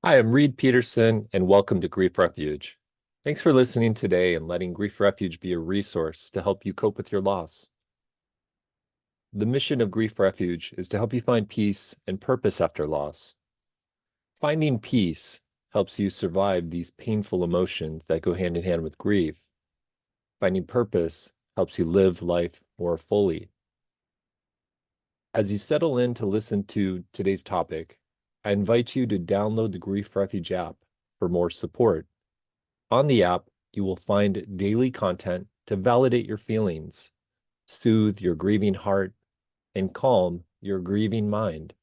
Hi, I'm Reed Peterson, and welcome to Grief Refuge. Thanks for listening today and letting Grief Refuge be a resource to help you cope with your loss. The mission of Grief Refuge is to help you find peace and purpose after loss. Finding peace helps you survive these painful emotions that go hand in hand with grief. Finding purpose helps you live life more fully. As you settle in to listen to today's topic, I invite you to download the Grief Refuge app for more support. On the app, you will find daily content to validate your feelings, soothe your grieving heart, and calm your grieving mind.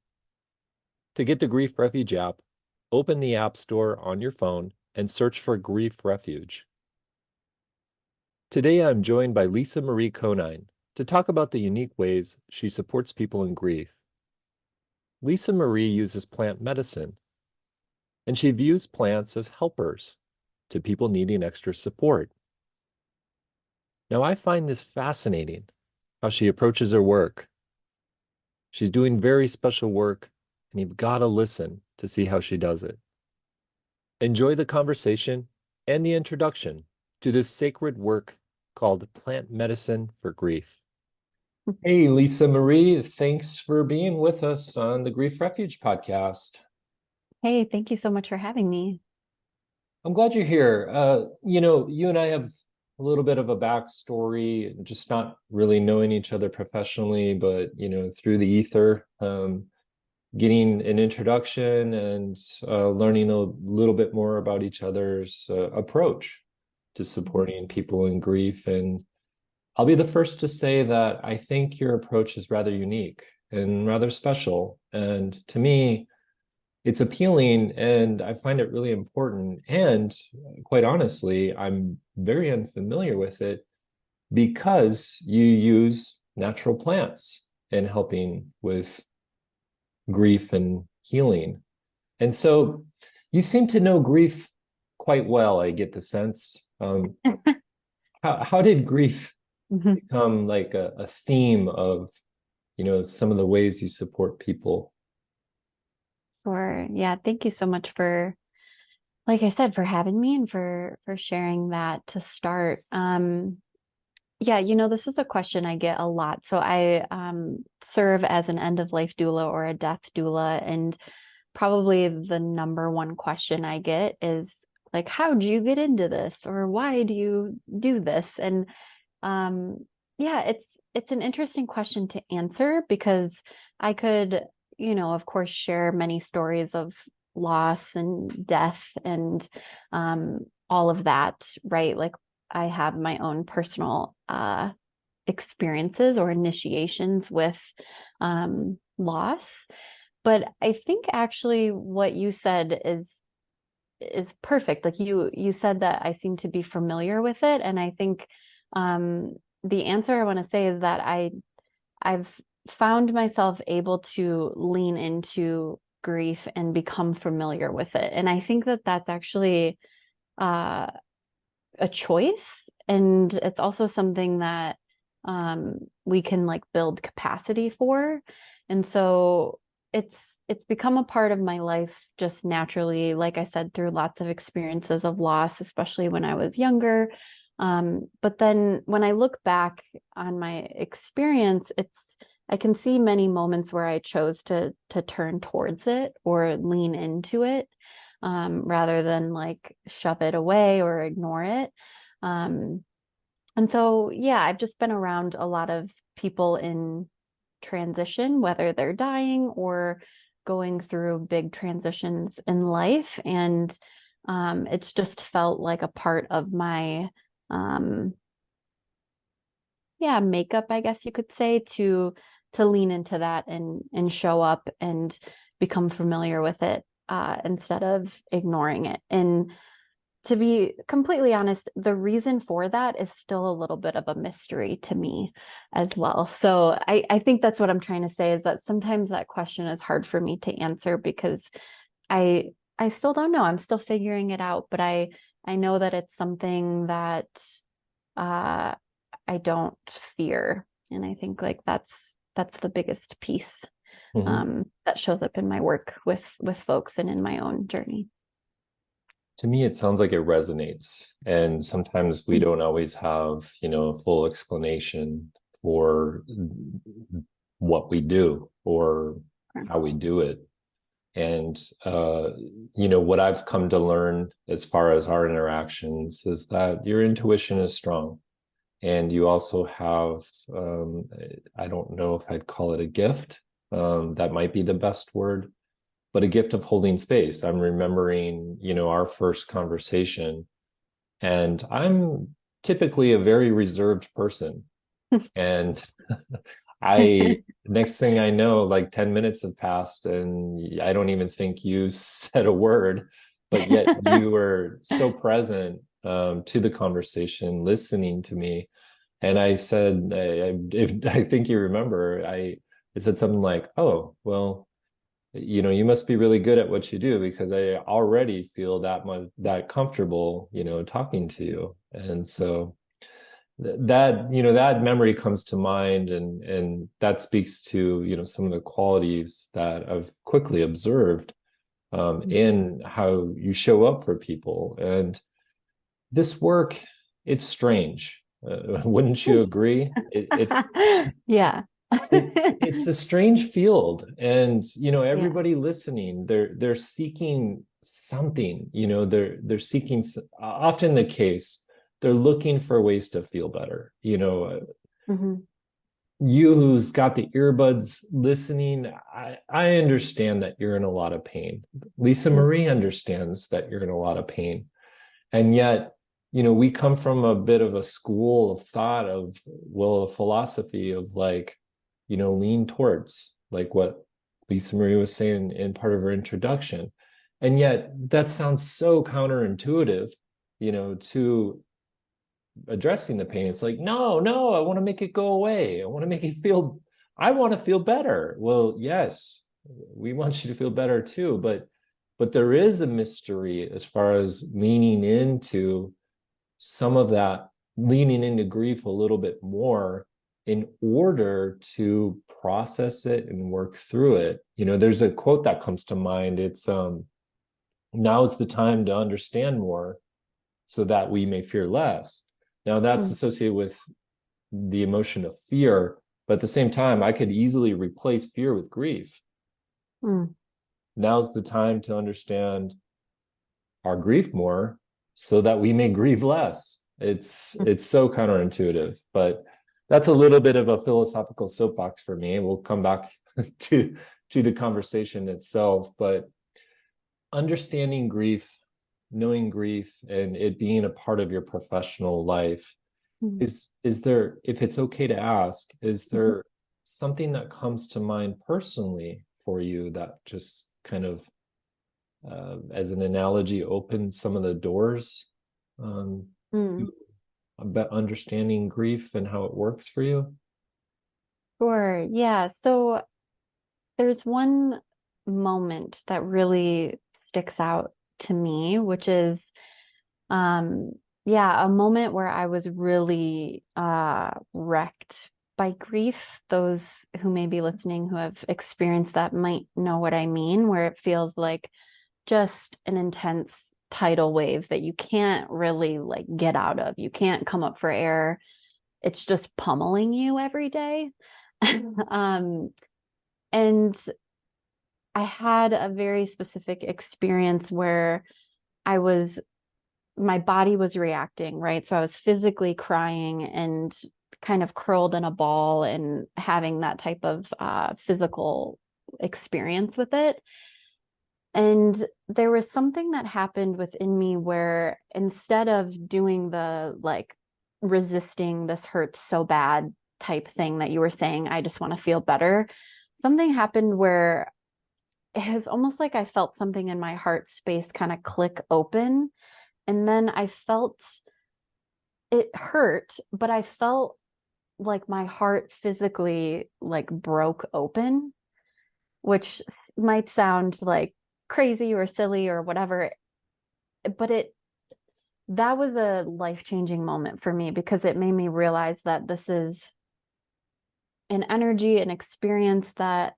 To get the Grief Refuge app, open the App Store on your phone and search for Grief Refuge. Today, I'm joined by Lisa Marie Conine to talk about the unique ways she supports people in grief. Lisa Marie uses plant medicine, and she views plants as helpers to people needing extra support. Now, I find this fascinating, how she approaches her work. She's doing very special work, and you've got to listen to see how she does it. Enjoy the conversation and the introduction to this sacred work called Plant Medicine for Grief. Hey, Lisa Marie, thanks for being with us on the Grief Refuge podcast. Hey, thank you so much for having me. I'm glad you're here. You and I have a little bit of a backstory, just not really knowing each other professionally, but through the ether, getting an introduction and learning a little bit more about each other's approach to supporting people in grief. And I'll be the first to say that I think your approach is rather unique and rather special. And to me, it's appealing and I find it really important. And quite honestly, I'm very unfamiliar with it because you use natural plants in helping with grief and healing. And so you seem to know grief quite well, I get the sense. How did grief Mhm. become like a theme of, some of the ways you support people? Sure. Yeah, thank you so much for, like I said, for having me and for sharing that to start. Yeah, this is a question I get a lot. So I serve as an end of life doula or a death doula, and probably the number one question I get is like, how'd you get into this? Or why do you do this? And Um, yeah, it's an interesting question to answer because I could, of course, share many stories of loss and death and all of that, right? Like I have my own personal experiences or initiations with loss. But I think actually what you said is perfect. Like you said that I seem to be familiar with it, and I think um, the answer I want to say is that I've found myself able to lean into grief and become familiar with it, and I think that that's actually uh, a choice, and it's also something that we can like build capacity for, and so it's it's become a part of my life just naturally, like I said, through lots of experiences of loss, especially when I was younger. But then when I look back on my experience, I can see many moments where I chose to turn towards it or lean into it, rather than like shove it away or ignore it. Um, and so, yeah, I've just been around a lot of people in transition, whether they're dying or going through big transitions in life. And it's just felt like a part of my, um, yeah, makeup, I guess you could say, to lean into that and show up and become familiar with it, instead of ignoring it. And to be completely honest, the reason for that is still a little bit of a mystery to me as well. So I think that's what I'm trying to say is that sometimes that question is hard for me to answer because I still don't know. I'm still figuring it out, but I know that it's something that uh I don't fear. And I think like that's the biggest piece. Mhm. that shows up in my work with folks and in my own journey. To me, it sounds like it resonates. And sometimes we don't always have, a full explanation for what we do or how we do it. And, what I've come to learn as far as our interactions is that your intuition is strong. And you also have, I don't know if I'd call it a gift. That might be the best word, but a gift of holding space. I'm remembering, our first conversation, and I'm typically a very reserved person. And next thing I know, like 10 minutes have passed, and I don't even think you said a word, but yet you were so present to the conversation, listening to me. And I said, I think you remember, I said something like, "Oh, well, you must be really good at what you do because I already feel that much that comfortable, talking to you." And so that memory comes to mind, and that speaks to, some of the qualities that I've quickly observed in how you show up for people. And this work, it's strange. Wouldn't you agree? Yeah. It's a strange field, and Yeah. everybody listening, they're seeking something. They're seeking, often the case, they're looking for ways to feel better. Hmm. You who's got the earbuds listening, I understand that you're in a lot of pain. Lisa Marie understands that you're in a lot of pain. And yet, we come from a bit of a school of thought of, well, a philosophy of like, lean towards, like what Lisa Marie was saying in part of her introduction. And yet that sounds so counterintuitive, to addressing the pain. It's like, no, no, I want to make it go away. I want to feel better. Well, yes, we want you to feel better too, but there is a mystery as far as leaning into some of that, leaning into grief a little bit more in order to process it and work through it. There's a quote that comes to mind. It's now is the time to understand more so that we may fear less. Now that's associated with the emotion of fear, but at the same time, I could easily replace fear with grief. Mm. Now's the time to understand our grief more so that we may grieve less. It's so counterintuitive, but that's a little bit of a philosophical soapbox for me. We'll come back to the conversation itself, but understanding grief, knowing grief, and it being a part of your professional life, Mm. is there, if it's okay to ask, is there something that comes to mind personally for you that just kind of, as an analogy, opened some of the doors to Mm. about understanding grief and how it works for you? Sure. Yeah. So there's one moment that really sticks out to me, which is, um, yeah, a moment where I was really wrecked by grief. Those who may be listening who have experienced that might know what I mean, where it feels like just an intense tidal wave that you can't really like get out of. You can't come up for air. It's just pummeling you every day. Um, and I had a very specific experience where I was, my body was reacting, right? So I was physically crying and kind of curled in a ball and having that type of physical experience with it. And there was something that happened within me where instead of doing the like resisting this hurts so bad type thing that you were saying, I just want to feel better, something happened where it was almost like I felt something in my heart space kind of click open. And then I felt it hurt, but I felt like my heart physically like broke open, which might sound like crazy or silly or whatever, but it that was a life-changing moment for me because it made me realize that this is an energy, an experience that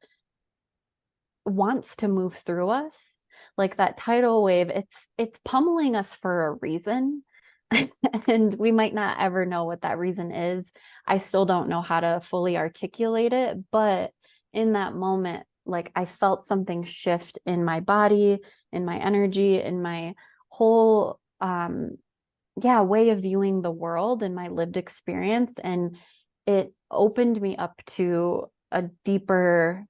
wants to move through us. Like that tidal wave, it's pummeling us for a reason. And we might not ever know what that reason is. I still don't know how to fully articulate it, but in that moment, like I felt something shift in my body, in my energy, in my whole yeah, way of viewing the world and my lived experience. And it opened me up to a deeper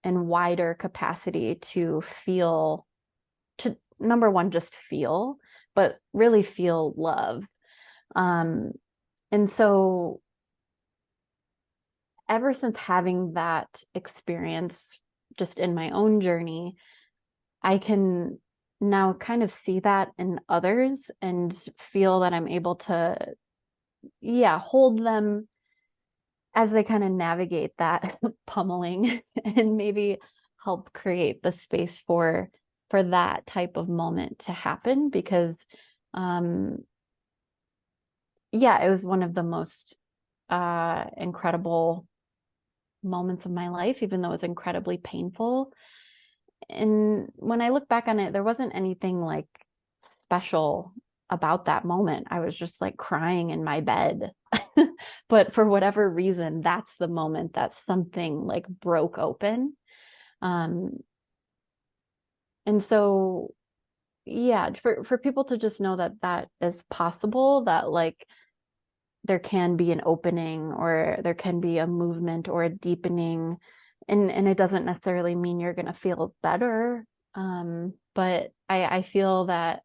and wider capacity to feel, to number one, just feel, but really feel love. Um, and so ever since having that experience just in my own journey, I can now kind of see that in others and feel that I'm able to, yeah, hold them as they kind of navigate that pummeling and maybe help create the space for that type of moment to happen because um yeah, it was one of the most incredible moments of my life, even though it was incredibly painful. And when I look back on it, there wasn't anything like special about that moment. I was just like crying in my bed. But for whatever reason, that's the moment that something like broke open. Um, and so, yeah, for people to just know that that is possible, that like there can be an opening or there can be a movement or a deepening, and it doesn't necessarily mean you're going to feel better. But I feel that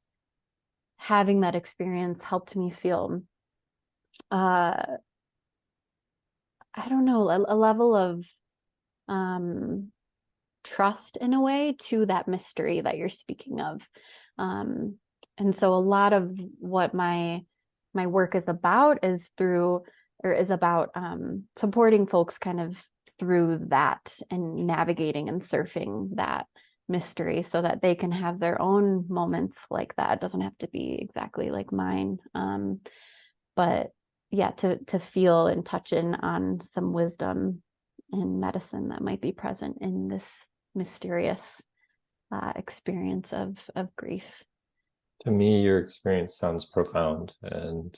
having that experience helped me feel uh I don't know, a level of um trust in a way to that mystery that you're speaking of. Um, and so a lot of what my work is about is through or is about supporting folks kind of through that and navigating and surfing that mystery so that they can have their own moments like that. It doesn't have to be exactly like mine. But yeah, to feel and touch in on some wisdom and medicine that might be present in this mysterious experience of grief. To me, your experience sounds profound, and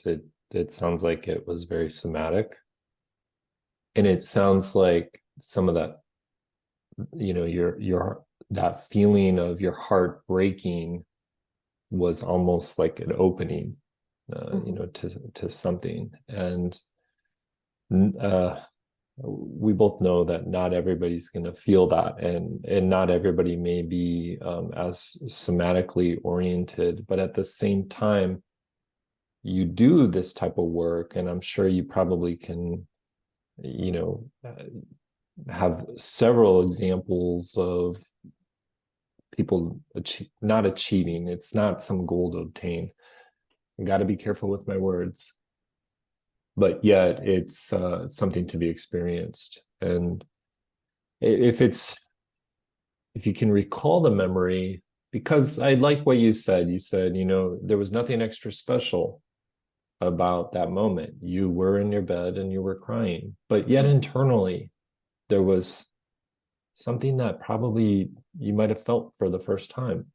it sounds like it was very somatic. And it sounds like some of that, your that feeling of your heart breaking was almost like an opening, Mm-hmm. to something. And uh, we both know that not everybody's going to feel that, and not everybody may be as somatically oriented, but at the same time, you do this type of work, and I'm sure you probably can, you know, have several examples of people not achieving. It's not some goal to obtain. I got to be careful with my words, but yet it's something to be experienced. And if it's if you can recall the memory, because I like what you said. You said, there was nothing extra special about that moment. You were in your bed and you were crying, but yet internally there was something that probably you might have felt for the first time.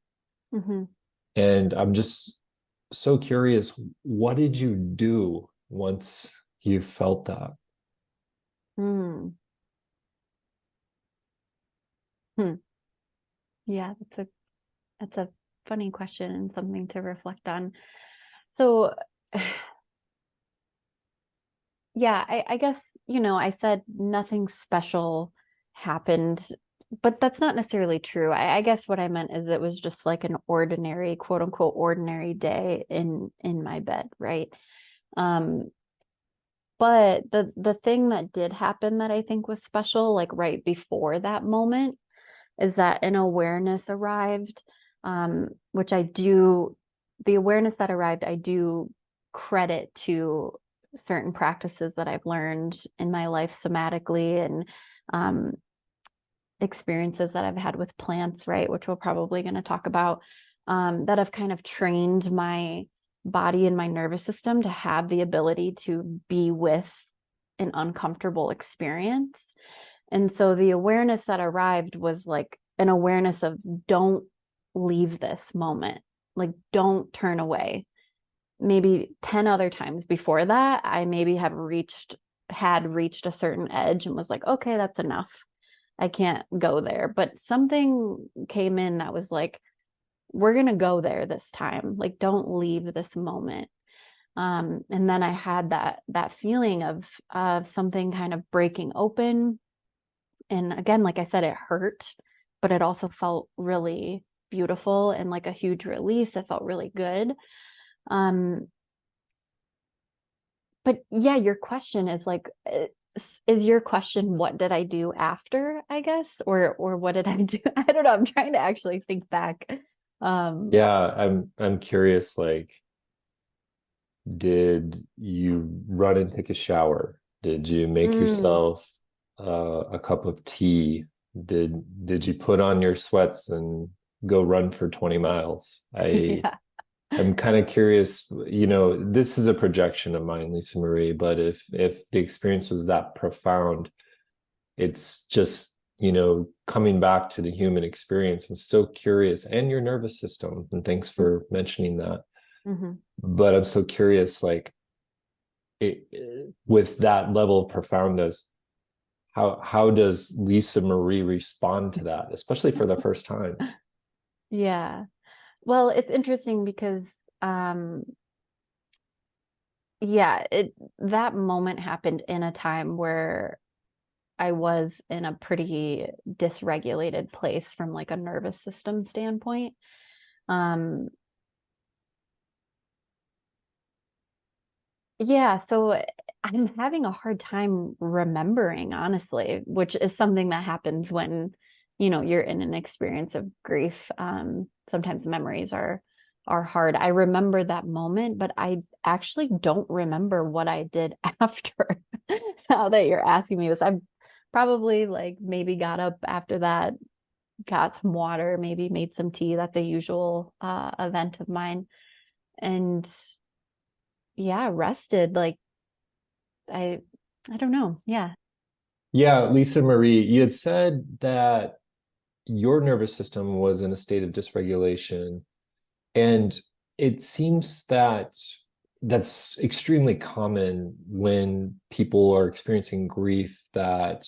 Mm-hmm. And I'm just so curious, what did you do once you felt that? Mm. Hmm. Yeah, that's a funny question and something to reflect on. So yeah, I guess, I said nothing special happened, but that's not necessarily true. I guess what I meant is it was just like an ordinary, quote unquote, ordinary day in my bed, right? Um, but the thing that did happen that I think was special, like right before that moment, is that an awareness arrived, which the awareness that arrived, I do credit to certain practices that I've learned in my life somatically and um, experiences that I've had with plants, right, which we're probably going to talk about, that have kind of trained my body and my nervous system to have the ability to be with an uncomfortable experience. And so the awareness that arrived was like an awareness of don't leave this moment. Like, don't turn away. Maybe 10 other times before that, I maybe had reached a certain edge and was like, okay, that's enough. I can't go there. But something came in that was like, we're going to go there this time. Like, don't leave this moment. And then I had that feeling of something kind of breaking open. And again, like I said, it hurt, but it also felt really beautiful and like a huge release. It felt really good. Um, but yeah, your question is like, is your question what did I do after, I guess, or what did I do? I don't know. I'm trying to actually think back. Um, Yeah, I'm curious, like, did you run and take a shower? Did you make mm, yourself a cup of tea? Did you put on your sweats and go run for 20 miles? yeah. I'm kind of curious, this is a projection of mine, Lisa Marie, but if the experience was that profound, it's just, coming back to the human experience. I'm so curious, and your nervous system, and thanks for mentioning that. Mhm. But I'm so curious, like, with that level of profoundness, how does Lisa Marie respond to that, especially for the first time? Yeah. Well, it's interesting because um yeah, it that moment happened in a time where I was in a pretty dysregulated place from like a nervous system standpoint. Um yeah, so I'm having a hard time remembering, honestly, which is something that happens when, you're in an experience of grief. Sometimes memories are hard. I remember that moment, but I actually don't remember what I did after. Now that you're asking me this, I probably like maybe got up after that, got some water, maybe made some tea. That's a usual event of mine. And yeah, rested. Like I I don't know. Yeah. Yeah, Lisa Marie, you had said that your nervous system was in a state of dysregulation. And it seems that that's extremely common when people are experiencing grief, that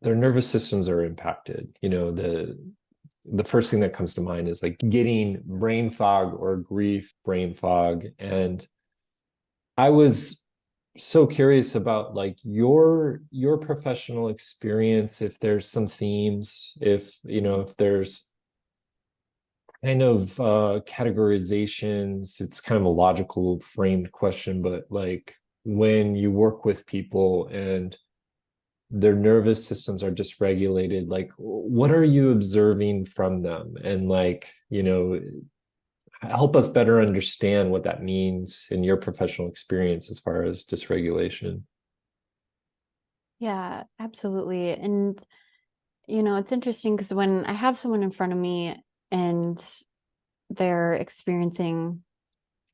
their nervous systems are impacted. The first thing that comes to mind is like getting brain fog or grief brain fog. And I was so curious about like your professional experience, if there's some themes, if there's kind of categorizations. It's kind of a logical framed question, but like when you work with people and their nervous systems are dysregulated, like what are you observing from them? And like, help us better understand what that means in your professional experience as far as dysregulation. Yeah, absolutely. And it's interesting because when I have someone in front of me and they're experiencing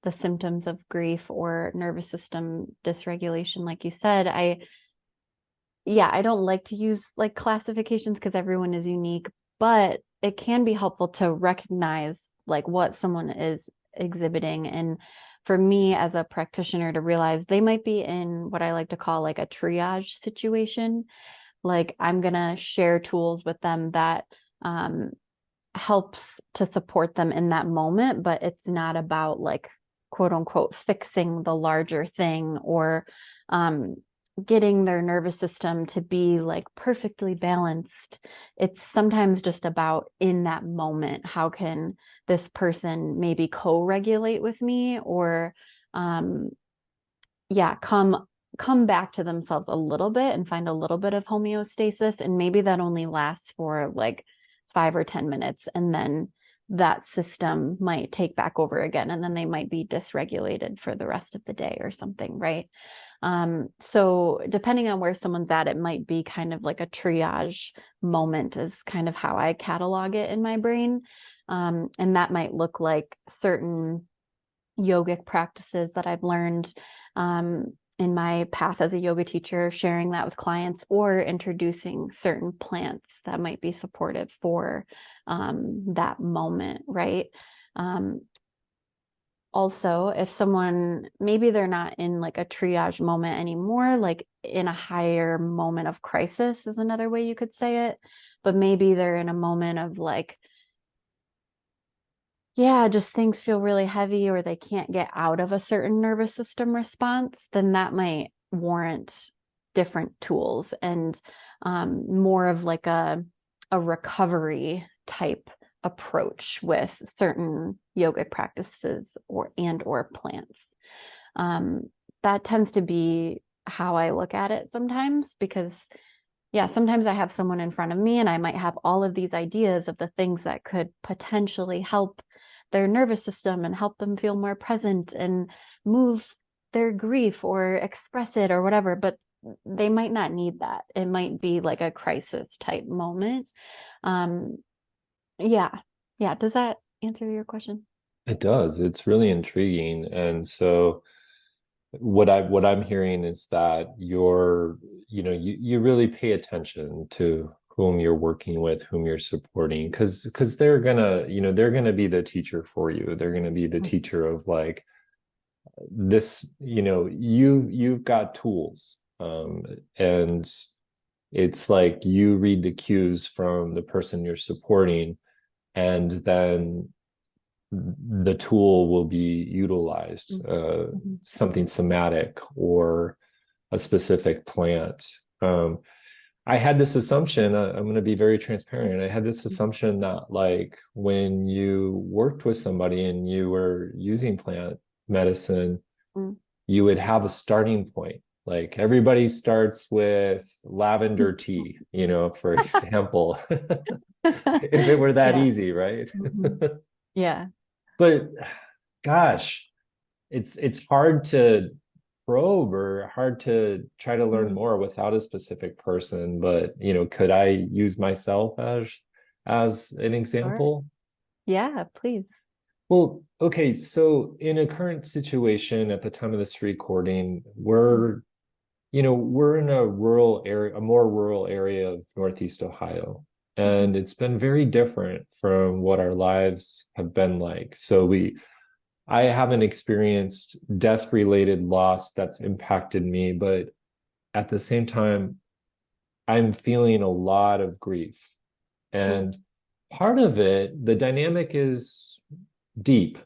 the symptoms of grief or nervous system dysregulation, like you said, I don't like to use like classifications because everyone is unique, but it can be helpful to recognize like what someone is exhibiting. And for me as a practitioner to realize they might be in what I like to call like a triage situation. Like I'm gonna share tools with them that um, helps to support them in that moment, but it's not about like quote unquote fixing the larger thing or um, getting their nervous system to be like perfectly balanced. It's sometimes just about in that moment, how can this person maybe co-regulate with me or um, yeah, come back to themselves a little bit and find a little bit of homeostasis. And maybe that only lasts for like 5 or 10 minutes. And then that system might take back over again. And then they might be dysregulated for the rest of the day or something, right? So depending on where someone's at, it might be kind of like a triage moment is kind of how I catalog it in my brain. And that might look like certain yogic practices that I've learned. in my path as a yoga teacher, sharing that with clients or introducing certain plants that might be supportive for that moment, right? Um, Also, if someone maybe they're not in like a triage moment anymore, like in a higher moment of crisis is another way you could say it, but maybe they're in a moment of like, yeah, just things feel really heavy or they can't get out of a certain nervous system response, then that might warrant different tools and more of like a recovery type approach with certain yoga practices or plants. Um, that tends to be how I look at it sometimes because yeah, sometimes I have someone in front of me and I might have all of these ideas of the things that could potentially help their nervous system and help them feel more present and move their grief or express it or whatever, but they might not need that. It might be like a crisis type moment. Um, yeah. Yeah. Does that answer your question? It does. It's really intriguing. And so what I'm hearing is that you really pay attention to whom you're working with, whom you're supporting, because they're gonna be the teacher for you. They're gonna be the teacher of like this, you've got tools. And it's like you read the cues from the person you're supporting, and then the tool will be utilized, Mhm. something somatic or a specific plant. I had this assumption, I'm going to be very transparent. I had this assumption that, like, when you worked with somebody and you were using plant medicine, Mhm. you would have a starting point. Like, everybody starts with lavender tea, for example, if it were that Yeah. easy, right? Mhm. Yeah. But gosh, it's hard to probe or hard to try to learn Mhm. more without a specific person. But could I use myself as an Sure. example? Yeah, please. Well, okay, so in a current situation at the time of this recording, we're in a rural area, a more rural area of Northeast Ohio. Mhm. And it's been very different from what our lives have been like. I haven't experienced death related loss that's impacted me, but at the same time, I'm feeling a lot of grief. Mhm. And part of it, the dynamic is deep.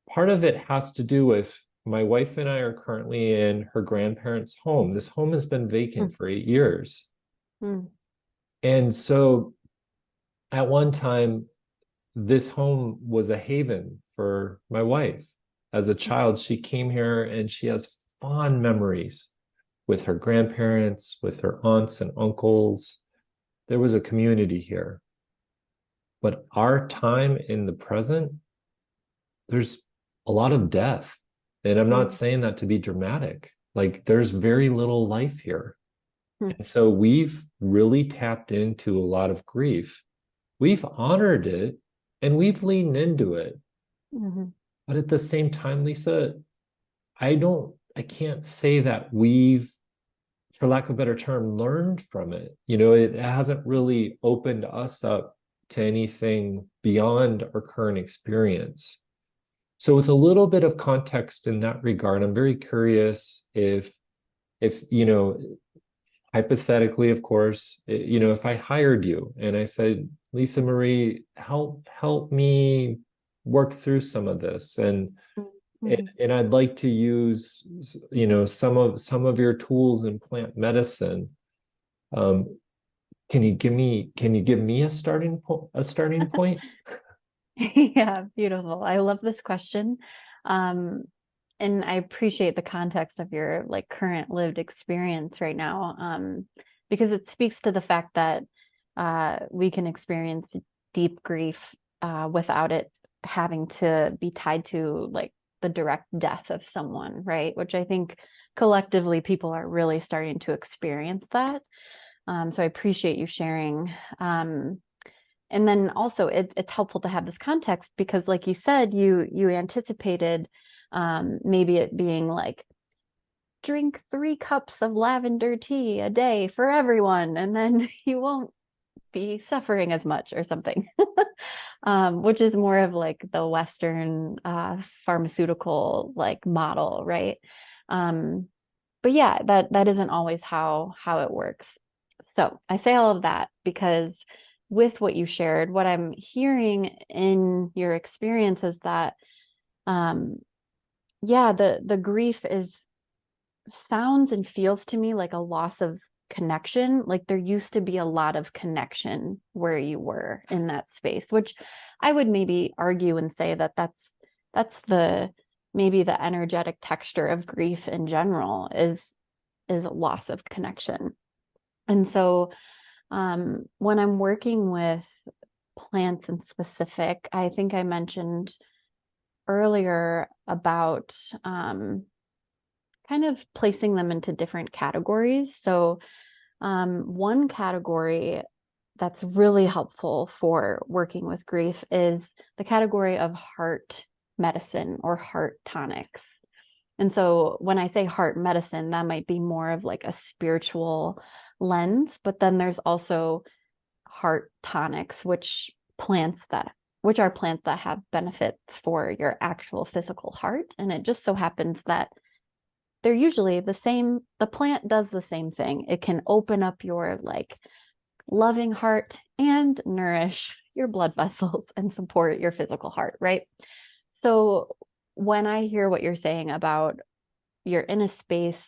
Part of it has to do with my wife and I are currently in her grandparents' home. This home has been vacant for 8 years. Mhm. And so at one time, this home was a haven for my wife. As a child, she came here and she has fond memories with her grandparents, with her aunts and uncles. There was a community here. But our time in the present, there's a lot of death. And I'm not Mhm. saying that to be dramatic. Like, there's very little life here. Mhm. And so we've really tapped into a lot of grief. We've honored it and we've leaned into it. Mhm. But at the same time, Lisa, I can't say that we've, for lack of a better term, learned from it. It hasn't really opened us up to anything beyond our current experience. So with a little bit of context in that regard, I'm very curious if hypothetically, of course, if I hired you and I said, Lisa Marie, help me work through some of this, and Mhm. and I'd like to use some of your tools in plant medicine. Um, can you give me a starting point? Yeah, beautiful. I love this question. Um, and I appreciate the context of your like current lived experience right now, because it speaks to the fact that we can experience deep grief without it having to be tied to like the direct death of someone, right? Which I think collectively people are really starting to experience that. So I appreciate you sharing. And then also it's helpful to have this context because like you said, you anticipated maybe it being like drink 3 cups of lavender tea a day for everyone, and then you won't be suffering as much or something. Which is more of like the Western pharmaceutical like model, right? Um, but yeah, that isn't always how it works. So I say all of that because with what you shared, what I'm hearing in your experience is that um yeah, the grief is sounds and feels to me like a loss of connection. Like there used to be a lot of connection where you were in that space, which I would maybe argue and say that that's the maybe the energetic texture of grief in general is a loss of connection. And so when I'm working with plants in specific, I think I mentioned earlier about kind of placing them into different categories. So, one category that's really helpful for working with grief is the category of heart medicine or heart tonics. And so, when I say heart medicine, that might be more of like a spiritual lens, but then there's also heart tonics, which are plants that have benefits for your actual physical heart. And it just so happens that they're usually the same. The plant does the same thing. It can open up your like loving heart and nourish your blood vessels and support your physical heart, right? So when I hear what you're saying about you're in a space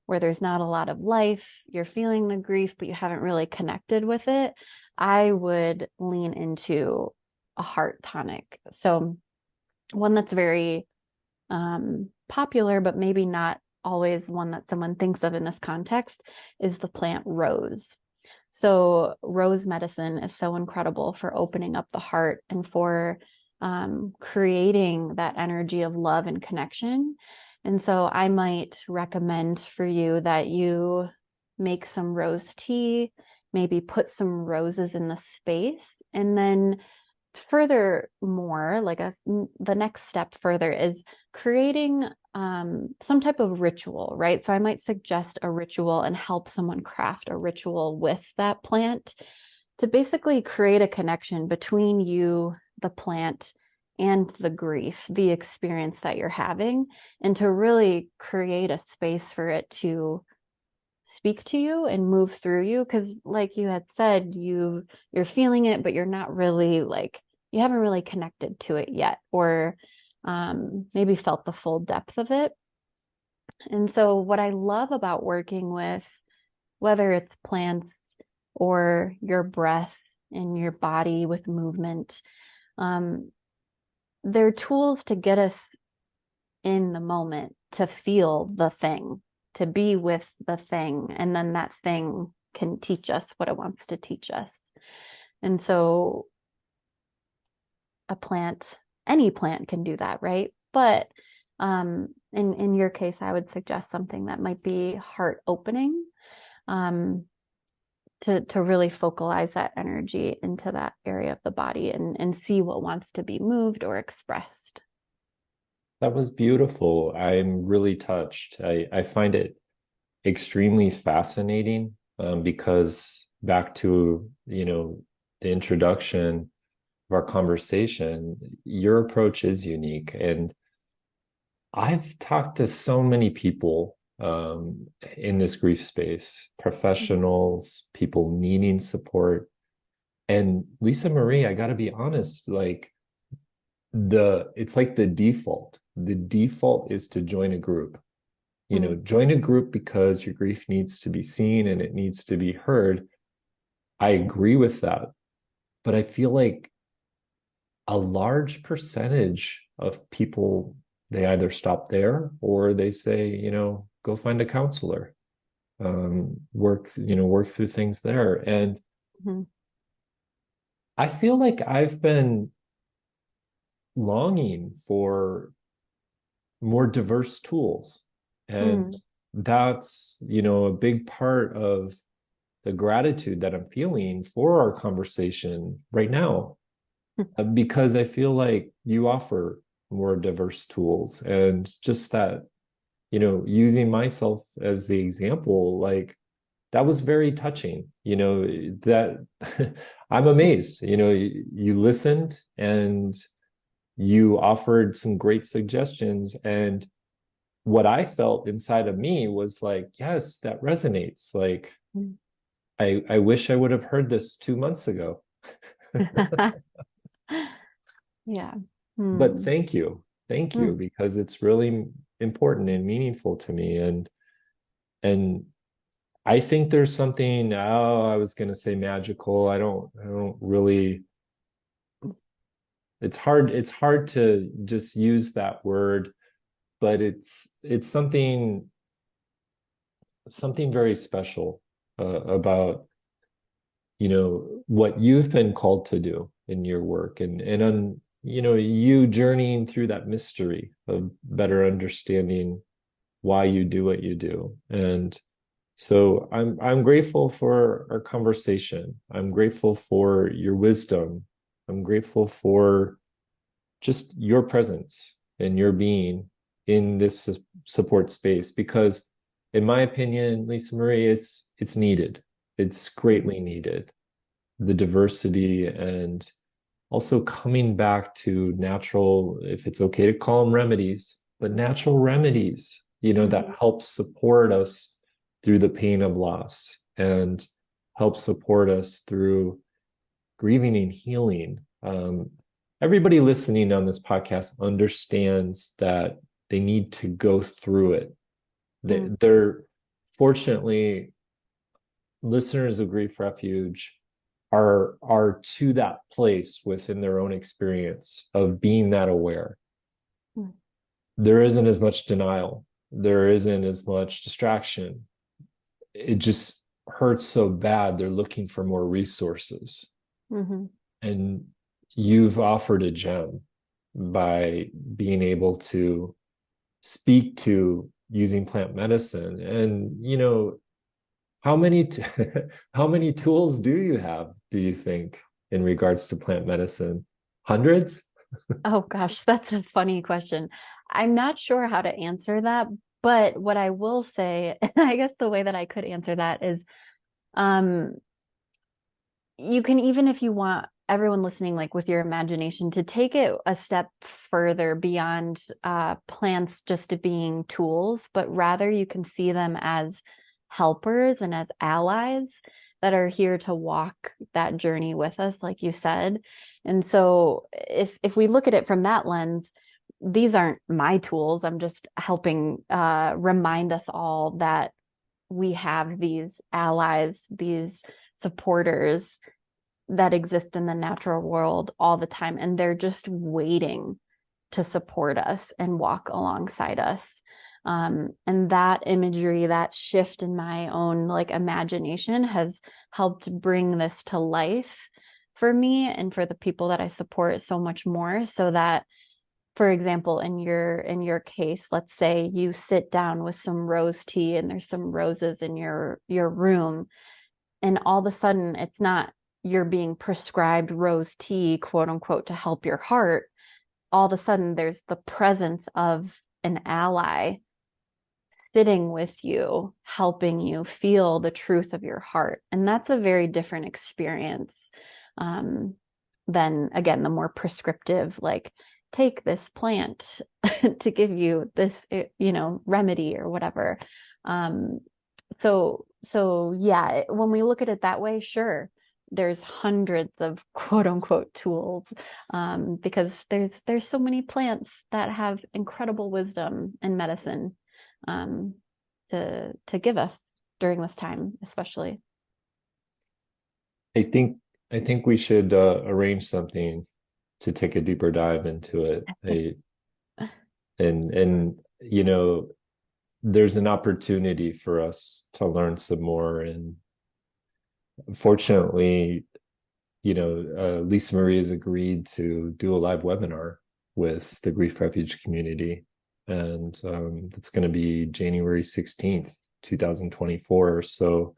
where there's not a lot of life, you're feeling the grief, but you haven't really connected with it, I would lean into a heart tonic. So one that's very popular, but maybe not always one that someone thinks of in this context, is the plant rose. So, rose medicine is so incredible for opening up the heart and for creating that energy of love and connection. And so, I might recommend for you that you make some rose tea, maybe put some roses in the space, and then furthermore, the next step further is creating some type of ritual, right? So I might suggest a ritual and help someone craft a ritual with that plant to basically create a connection between you, the plant, and the grief, the experience that you're having, and to really create a space for it to speak to you and move through you. Because like you had said, you're feeling it, but you're not really like you haven't really connected to it yet, or maybe felt the full depth of it. And so what I love about working with whether it's plants or your breath and your body with movement, um, they're tools to get us in the moment, to feel the thing, to be with the thing, and then that thing can teach us what it wants to teach us. And so a plant, any plant can do that, right? But in your case, I would suggest something that might be heart opening, um, to really focalize that energy into that area of the body and see what wants to be moved or expressed. That was beautiful. I'm really touched. I find it extremely fascinating because back to, the introduction of our conversation, your approach is unique. And I've talked to so many people in this grief space, professionals, people needing support. And Lisa Marie, I got to be honest, like it's like the default. The default is to join a group. Mm-hmm. Join a group because your grief needs to be seen and it needs to be heard. I agree with that. But I feel like a large percentage of people, they either stop there or they say, go find a counselor, work through things there. And Mm-hmm. I feel like I've been longing for more diverse tools. And Mm-hmm. that's, a big part of the gratitude that I'm feeling for our conversation right now, because I feel like you offer more diverse tools and just that using myself as the example, like that was very touching, that I'm amazed, you listened and you offered some great suggestions. And what I felt inside of me was like, yes, that resonates. Like, I wish I would have heard this 2 months ago. Yeah. But Hmm. thank you, Hmm. because it's really important and meaningful to me. And I think there's something, oh, I was going to say magical. I don't really, it's hard to just use that word, but it's something very special about what you've been called to do in your work, and on you journeying through that mystery of better understanding why you do what you do. And so I'm grateful for our conversation. I'm grateful for your wisdom. I'm grateful for just your presence and your being in this support space, because in my opinion, Lisa Marie, it's needed. It's greatly needed. The diversity, and also coming back to natural, if it's okay to call them remedies, but natural remedies, that Mhm. help support us through the pain of loss, and help support us through grieving and healing. Everybody listening on this podcast understands that they need to go through it. Mm. They're fortunately, listeners of Grief Refuge are to that place within their own experience of being that aware. Mm. There isn't as much denial. There isn't as much distraction. It just hurts so bad. They're looking for more resources. Mhm. And you've offered a gem by being able to speak to using plant medicine. And how many how many tools do you have, do you think, in regards to plant medicine? Hundreds? Oh gosh, that's a funny question. I'm not sure how to answer that, but what I will say, I guess the way that I could answer that is, um, you can, even if you want everyone listening, like with your imagination, to take it a step further beyond plants just being tools, but rather you can see them as helpers and as allies that are here to walk that journey with us, like you said. And so if we look at it from that lens, these aren't my tools. I'm just helping remind us all that we have these allies, these supporters that exist in the natural world all the time, and they're just waiting to support us and walk alongside us. And that imagery, that shift in my own like imagination has helped bring this to life for me and for the people that I support so much more, so that, for example, in your case, let's say you sit down with some rose tea and there's some roses in your room, and all of a sudden it's not you're being prescribed rose tea, quote unquote, to help your heart. All of a sudden there's the presence of an ally sitting with you, helping you feel the truth of your heart. And that's a very different experience, um, than, again, the more prescriptive, like, take this plant to give you this, remedy or whatever. Um, so yeah, when we look at it that way, sure, there's hundreds of quote unquote tools, because there's so many plants that have incredible wisdom and medicine, um, to give us during this time, especially. I think I think we should arrange something to take a deeper dive into it. And there's an opportunity for us to learn some more. And fortunately, Lisa Marie has agreed to do a live webinar with the Grief Refuge community. And it's going to be January 16th, 2024. So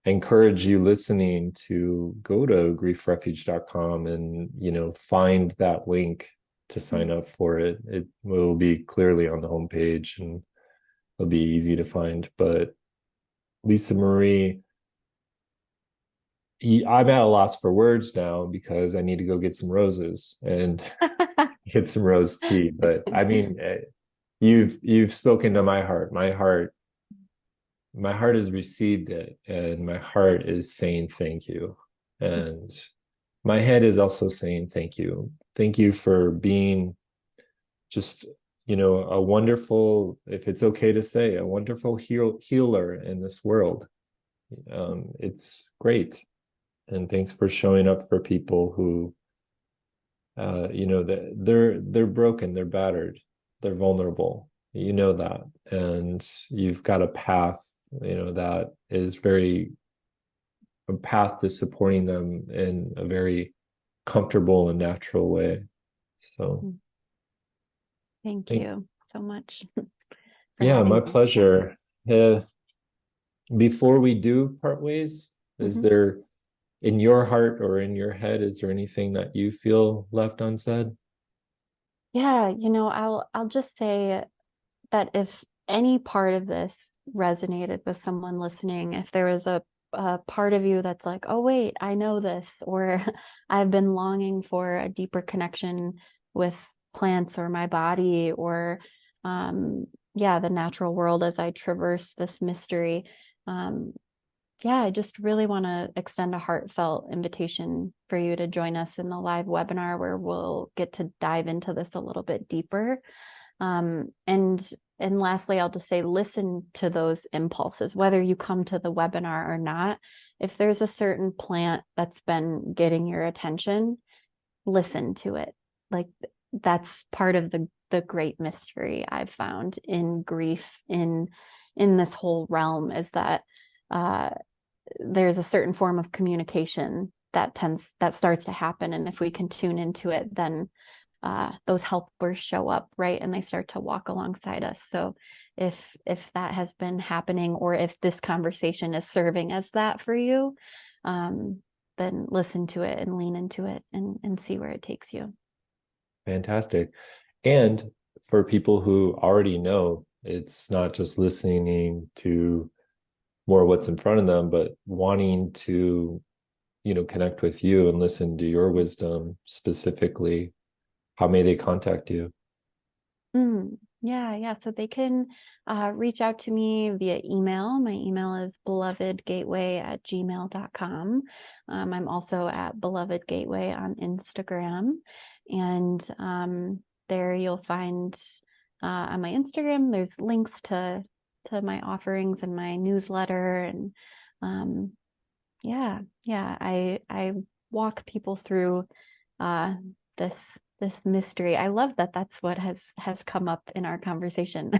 I encourage you listening to go to griefrefuge.com and, find that link to sign up for it. It will be clearly on the homepage. And it'll be easy to find. But Lisa Marie, I'm at a loss for words now because I need to go get some roses and get some rose tea. But I mean, you've spoken to my heart. My heart has received it, and my heart is saying thank you. And my head is also saying thank you. Thank you for being just, a wonderful, if it's okay to say, a wonderful healer in this world. It's great. And thanks for showing up for people who, they're broken, they're battered, they're vulnerable. You know that, and you've got a path, that is very a path to supporting them in a very comfortable and natural way. So, Thank thank, you so much for yeah, having my me. Yeah. pleasure. Uh, before we do part ways, is Mhm. there in your heart or in your head, is there anything that you feel left unsaid? Yeah, I'll just say that if any part of this resonated with someone listening, if there was a part of you that's like, oh, wait, I know this, or I've been longing for a deeper connection with plants or my body, or yeah, the natural world as I traverse this mystery. Um, yeah, I just really want to extend a heartfelt invitation for you to join us in the live webinar where we'll get to dive into this a little bit deeper. And lastly, I'll just say listen to those impulses, whether you come to the webinar or not. If there's a certain plant that's been getting your attention, listen to it. Like that's part of the great mystery I've found in grief in this whole realm is that uh there's a certain form of communication that starts to happen, and if we can tune into it, then those helpers show up, right, and they start to walk alongside us. So if that has been happening, or if this conversation is serving as that for you, um, then listen to it and lean into it and see where it takes you. Fantastic. And for people who already know, it's not just listening to more what's in front of them, but wanting to, connect with you and listen to your wisdom specifically. How may they contact you? Yeah, yeah. So they can reach out to me via email. My email is belovedgateway@gmail.com. I'm also at Beloved Gateway on Instagram. And there you'll find on my Instagram, there's links to my offerings and my newsletter. And um, yeah, yeah. I walk people through uh this this mystery. I love that that's what has come up in our conversation.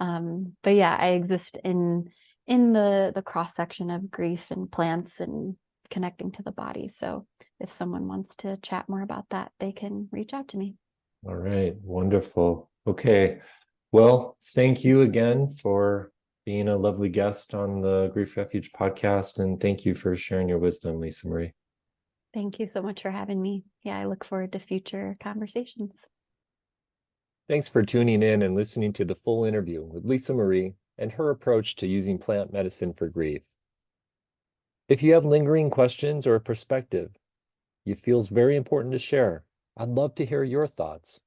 But yeah, I exist in the cross section of grief and plants and connecting to the body. So if someone wants to chat more about that, they can reach out to me. All right, wonderful. Okay. Well, thank you again for being a lovely guest on the Grief Refuge podcast. And thank you for sharing your wisdom, Lisa Marie. Thank you so much for having me. Yeah, I look forward to future conversations. Thanks for tuning in and listening to the full interview with Lisa Marie and her approach to using plant medicine for grief. If you have lingering questions or a perspective you feel is very important to share, I'd love to hear your thoughts.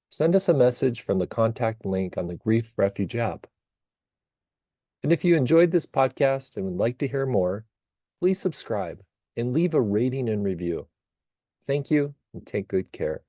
Send us a message from the contact link on the Grief Refuge app. And if you enjoyed this podcast and would like to hear more, please subscribe and leave a rating and review. Thank you and take good care.